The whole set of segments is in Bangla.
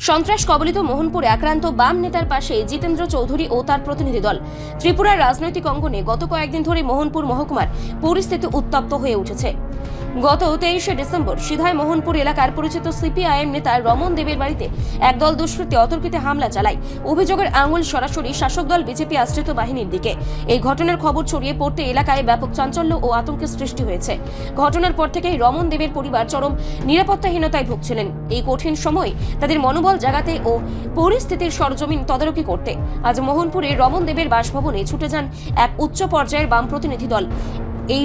সন্ত্রাস কবলিত মোহনপুরে আক্রান্ত বাম নেতার পাশে জিতেন্দ্র চৌধুরী ও তার প্রতিনিধি দল। ত্রিপুরার রাজনৈতিক অঙ্গনে গত কয়েকদিন ধরে মোহনপুর মহকুমার পরিস্থিতি উত্তপ্ত হয়ে উঠেছে। গত 23শে ডিসেম্বর সিধাই মোহনপুর এলাকার পরিচিত সিপিআইএম নেতা রমন দেবের বাড়িতে একদল দুষ্কৃতী অতর্কিতে হামলা চালায়। অভিযোগের আঙুল সরাসরি শাসক দল বিজেপি আশ্রিত বাহিনীর দিকে। এই ঘটনার খবর ছড়িয়ে পড়তে এলাকায় ব্যাপক চাঞ্চল্য ও আতঙ্কের সৃষ্টি হয়েছে। ঘটনার পর থেকেই রমন দেবের পরিবার চরম নিরাপত্তাহীনতায় ভুগছিলেন। এই কঠিন সময়ে তাদের মনোবল জাগাতে ও পরিস্থিতির সরজমিন তদারকি করতে আজ মোহনপুরে রমন দেবের বাসভবনে ছুটে যান এক উচ্চ পর্যায়ের বাম প্রতিনিধি দল। এই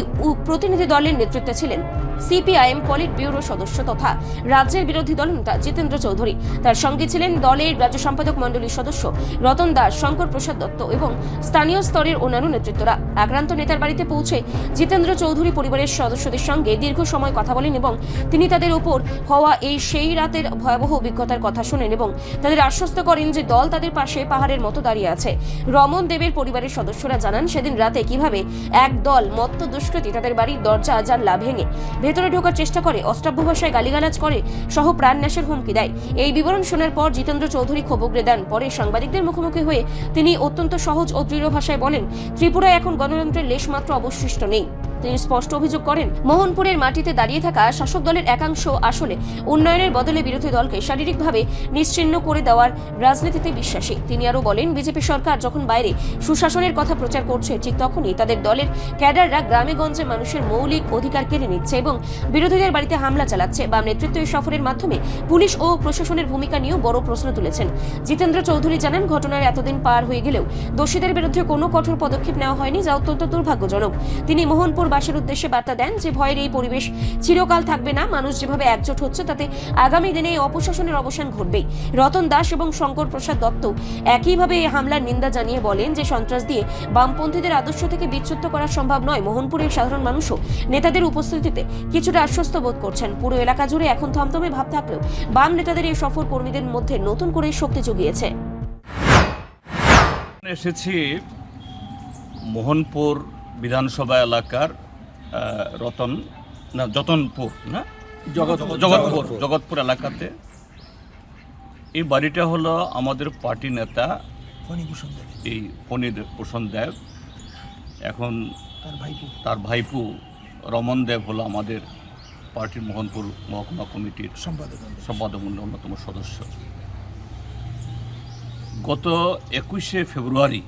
প্রতিনিধি দলের নেতৃত্বে ছিলেন সিপিআইএম পলিট ব্যুরো সদস্য তথা রাজ্যের বিরোধী দলনেতা জিতেন্দ্র চৌধুরী। তার সঙ্গে ছিলেন দলের রাজ্য সম্পাদক মণ্ডলীর সদস্য রতন দাস, শঙ্কর প্রসাদ দত্ত এবং স্থানীয় স্তরের অন্যান্য নেতৃত্বরা। আক্রান্ত নেতার বাড়িতে পৌঁছে জিতেন্দ্র চৌধুরী পরিবারের সদস্যদের সঙ্গে দীর্ঘ সময় কথা বলেন এবং তিনি তাদের উপর হওয়া সেই রাতের ভয়াবহ অভিজ্ঞতার কথা শোনেন এবং তাদের আশ্বস্ত করেন যে দল তাদের পাশে পাহাড়ের মতো দাঁড়িয়ে আছে। রমন দেবের পরিবারের সদস্যরা জানান সেদিন রাতে কিভাবে এক দল মত্ত দুষ্কৃতী তাদের বাড়ির দরজা জানলা ভেঙে ভেতরে ঢোকার চেষ্টা করে, অশ্রাব্য ভাষায় গালিগালাজ করে সহ প্রাণনাশের হুমকি দেয়। এই বিবরণ শোনার পর জিতেন্দ্র চৌধুরী ক্ষোভ উগরে দেন। পরে সাংবাদিকদের মুখোমুখি হয়ে তিনি অত্যন্ত সহজ ও দৃঢ় ভাষায় বলেন, ত্রিপুরায় এখন গণতন্ত্রের লেশমাত্র অবশিষ্ট নেই। তিনি স্পষ্ট অভিযোগ করেন, মোহনপুরের মাটিতে দাঁড়িয়ে থাকা শাসক দলের একাংশ আসলে উন্নয়নের বদলে বিরোধী দলকে শারীরিকভাবে নিশ্চিহ্ন করে দেওয়ার রাজনীতিতে বিশ্বাসী। তিনি আরও বলেন, বিজেপি সরকার যখন বাইরে সুশাসনের কথা প্রচার করছে, ঠিক তখনই তাদের দলের ক্যাডাররা গ্রামে গঞ্জে মানুষের মৌলিক অধিকার কেড়ে নিচ্ছে এবং বিরোধীদের বাড়িতে হামলা চালাচ্ছে। বাম নেতৃত্ব এই সফরের মাধ্যমে পুলিশ ও প্রশাসনের ভূমিকা নিয়েও বড় প্রশ্ন তুলেছেন। জিতেন্দ্র চৌধুরী জানান, ঘটনার এতদিন পার হয়ে গেলেও দোষীদের বিরুদ্ধে কোনো কঠোর পদক্ষেপ নেওয়া হয়নি, যা অত্যন্ত দুর্ভাগ্যজনক। তিনি মোহনপুর বাসের উদ্দেশ্যে বার্তা দেন যে ভয়ের এই পরিবেশ চিরকাল থাকবে না। মানুষ যেভাবে একজোট হচ্ছে তাতে আগামী দিনে এই অপশাসনের অবসান ঘটবেই। রতন দাস এবং শঙ্কর প্রসাদ দত্ত একইভাবে এই হামলার নিন্দা জানিয়ে বলেন যে সন্ত্রাস দিয়ে বামপন্থীদের আদর্শ থেকে বিচ্যুত করা সম্ভব নয়। মোহনপুরের সাধারণ মানুষও নেতাদের উপস্থিতিতে কিছুটা আশ্বস্ত বোধ করছেন। পুরো এলাকা জুড়ে এখন থমথমে ভাব থাকলেও বাম নেতাদের এই সফর কর্মীদের মধ্যে নতুন করে শক্তি জুগিয়েছে। এসেছি মোহনপুর বিধানসভা এলাকার জগৎপুর এলাকাতে। এই বাড়িটা হলো আমাদের পার্টি নেতা এই ফণীভূষণ দেব, এখন তার ভাইপু রমন দেব হলো আমাদের পার্টির মোহনপুর মহকুমা কমিটির সম্পাদক অন্যতম সদস্য। গত 21শে ফেব্রুয়ারি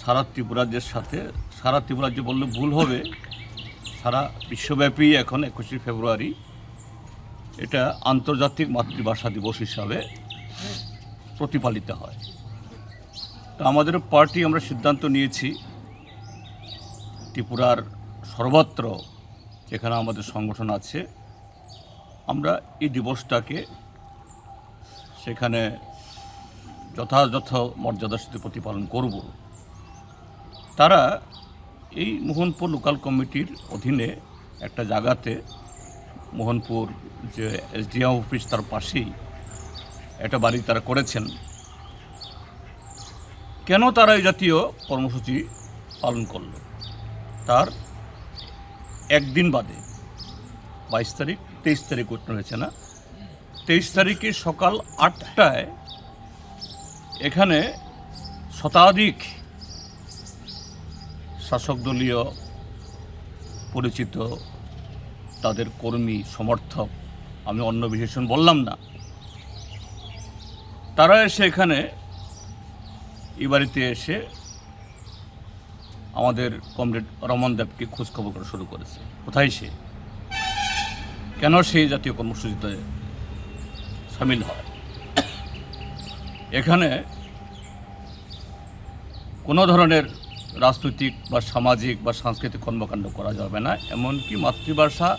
সারা ত্রিপুরাজ্যের সাথে, সারা ত্রিপুরাজ্য বললে ভুল হবে, সারা বিশ্বব্যাপী এখন 21শে ফেব্রুয়ারি এটা আন্তর্জাতিক মাতৃভাষা দিবস হিসাবে প্রতিপালিত হয়। তো আমাদের পার্টি আমরা সিদ্ধান্ত নিয়েছি ত্রিপুরার সর্বত্র যেখানে আমাদের সংগঠন আছে আমরা এই দিবসটাকে সেখানে যথাযথ মর্যাদার সাথে প্রতিপালন করব। তারা এই মোহনপুর লোকাল কমিটির অধীনে একটা জায়গাতে, মোহনপুর যে এসডিএম অফিস তার পাশেই একটা বাড়ি তারা করেছেন। কেন তারা এই জাতীয় কর্মসূচি পালন করল? তার একদিন বাদে 23 তারিখ ঘটনা হয়েছে না, 23 তারিখে সকাল 8টায় এখানে শতাধিক শাসক দলীয় পরিচিত তাদের কর্মী সমর্থক, আমি অন্য বিশেষণ বললাম না, তারা এসে এখানে এই বাড়িতে এসে আমাদের কমরেড রমন দেবকে খোঁজখবর করা শুরু করেছে। কোথায় সে, কেন সেই জাতীয় কর্মসূচিতে সামিল হয়। এখানে কোনো ধরনের রাজনৈতিক বা সামাজিক বা সাংস্কৃতিক কর্মকাণ্ড করা যাবে না, এমনকি মাতৃভাষা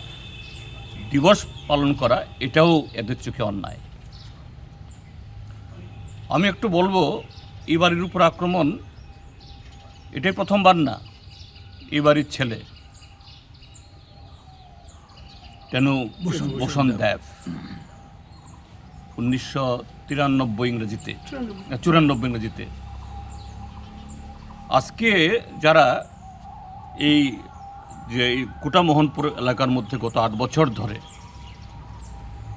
দিবস পালন করা এটাও এদের চোখে অন্যায়। আমি একটু বলবো, এই বাড়ির উপর আক্রমণ এটাই প্রথমবার না। এই বাড়ির ছেলে ফণীভূষণ দেব 1993 ইংরেজিতে আজকে যারা এই যে কোটা মোহনপুর এলাকার মধ্যে গত 8 বছর ধরে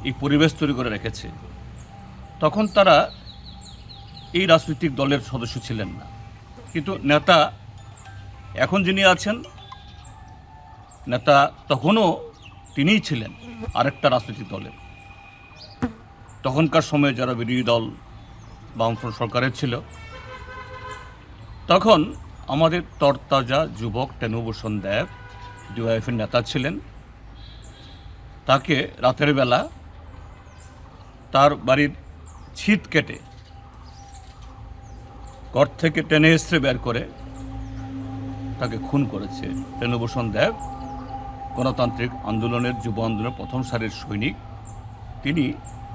এই পরিবেশ তৈরি করে রেখেছে, তখন তারা এই রাজনৈতিক দলের সদস্য ছিলেন না। কিন্তু নেতা এখন যিনি আছেন, নেতা তখনও তিনিই ছিলেন আরেকটা রাজনৈতিক দলের। তখনকার সময়ে যারা বিরোধী দল বামফ্রন্ট সরকারের ছিল, তখন আমাদের তরতাজা যুবক টেনুভূষণ দেব ডিওয়াইএফের নেতা ছিলেন। তাকে রাতের বেলা তার বাড়ির ছিদ কেটে ঘর থেকে টেনে এসে বের করে তাকে খুন করেছে। টেনুভূষণ দেব গণতান্ত্রিক আন্দোলনের, যুব আন্দোলনের প্রথম সারির সৈনিক। তিনি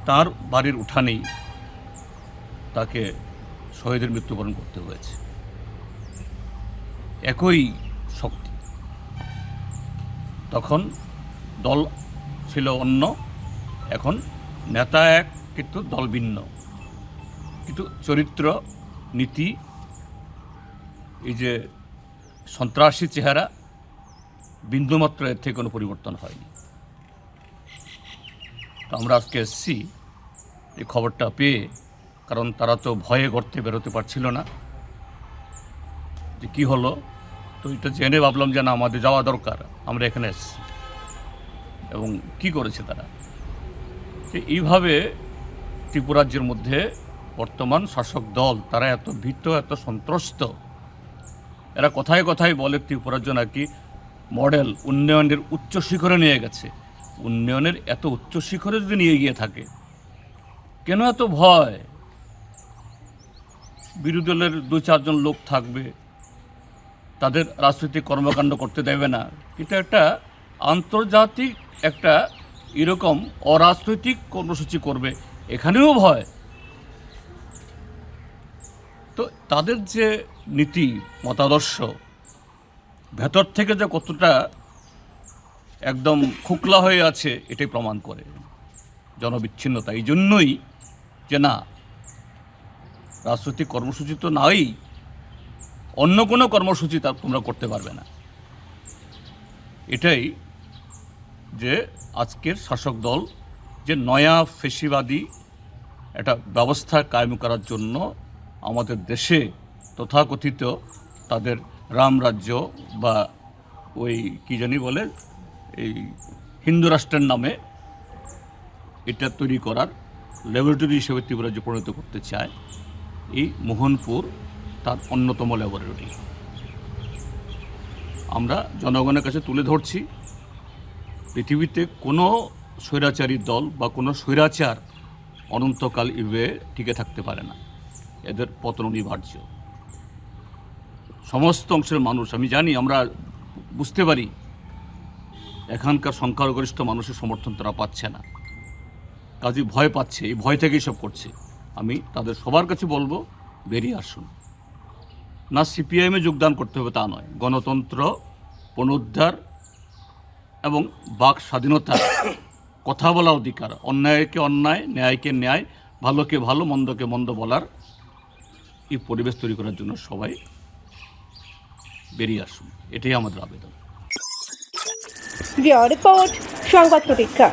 তার বাড়ির উঠানেই তাকে শহীদের মৃত্যুবরণ করতে হয়েছে। একই শক্তি। তখন দল ছিল অন্য, এখন নেতা এক কিন্তু দল ভিন্ন, কিন্তু চরিত্র, নীতি, এই যে সন্ত্রাসী চেহারা, বিন্দুমাত্র এর থেকে কোনো পরিবর্তন হয়নি। তো আমরা আজকে এসেছি এই খবরটা পেয়ে, কারণ তারা তো ভয়ে গর্তে বেরোতে পারছিল না যে কী হলো। তো এটা জেনে ভাবলাম যে না, আমাদের যাওয়া দরকার, আমরা এখানে এসেছি। এবং কি করেছে তারা, যে এইভাবে ত্রিপুরাজ্যের মধ্যে বর্তমান শাসক দল তারা এত ভীত, এত সন্ত্রস্ত। এরা কথায় কথায় বলে ত্রিপুরাজ্য নাকি মডেল, উন্নয়নের উচ্চ শিখরে নিয়ে গেছে। উন্নয়নের এত উচ্চ শিখরে যদি নিয়ে গিয়ে থাকে, কেন এত ভয়? বিরোধী দলের 2-4 লোক থাকবে, তাদের রাজনৈতিক কর্মকাণ্ড করতে দেবে না, কিন্তু একটা আন্তর্জাতিক একটা এরকম অরাজনৈতিক কর্মসূচি করবে, এখানেও ভয়। তো তাদের যে নীতি, মতাদর্শ ভেতর থেকে যে কতটা একদম খোকলা হয়ে আছে, এটাই প্রমাণ করে জনবিচ্ছিন্নতা। এই জন্যই যে না, রাজনৈতিক কর্মসূচি তো নাই, অন্য কোনো কর্মসূচি তা তোমরা করতে পারবে না। এটাই যে আজকের শাসক দল যে নয়া ফেসিবাদী একটা ব্যবস্থা কায়েম করার জন্য আমাদের দেশে তথাকথিত তাদের রাম রাজ্য বা ওই কি জানি বলে এই হিন্দু রাষ্ট্রের নামে এটা তৈরি করার ল্যাবরেটরি হিসেবে ত্রিপুরাজ্য পরিণত করতে চায়। এই মোহনপুর তার অন্যতম ল্যাবরেটরি। আমরা জনগণের কাছে তুলে ধরছি, পৃথিবীতে কোনো স্বৈরাচারী দল বা কোনো স্বৈরাচার অনন্তকাল ইবে টিকে থাকতে পারে না, এদের পতন অনিবার্য। সমস্ত অংশের মানুষ, আমি জানি, আমরা বুঝতে পারি এখানকার সংখ্যাগরিষ্ঠ মানুষের সমর্থন তারা পাচ্ছে না, কাজে ভয় পাচ্ছে, এই ভয় থেকেই সব করছে। আমি তাদের সবার কাছে বলবো, বেরিয়ে আসুন। না সিপিআইএমে যোগদান করতে হবে তা নয়, গণতন্ত্র পুনরুদ্ধার এবং বাক স্বাধীনতা, কথা বলার অধিকার, অন্যায়কে অন্যায়, ন্যায়কে ন্যায়, ভালোকে ভালো, মন্দকে মন্দ বলার এই পরিবেশ তৈরি করার জন্য সবাই বেরিয়ে আসুন, এটাই আমাদের আবেদন। রিপোর্ট সংবাদ প্রতীক্ষা।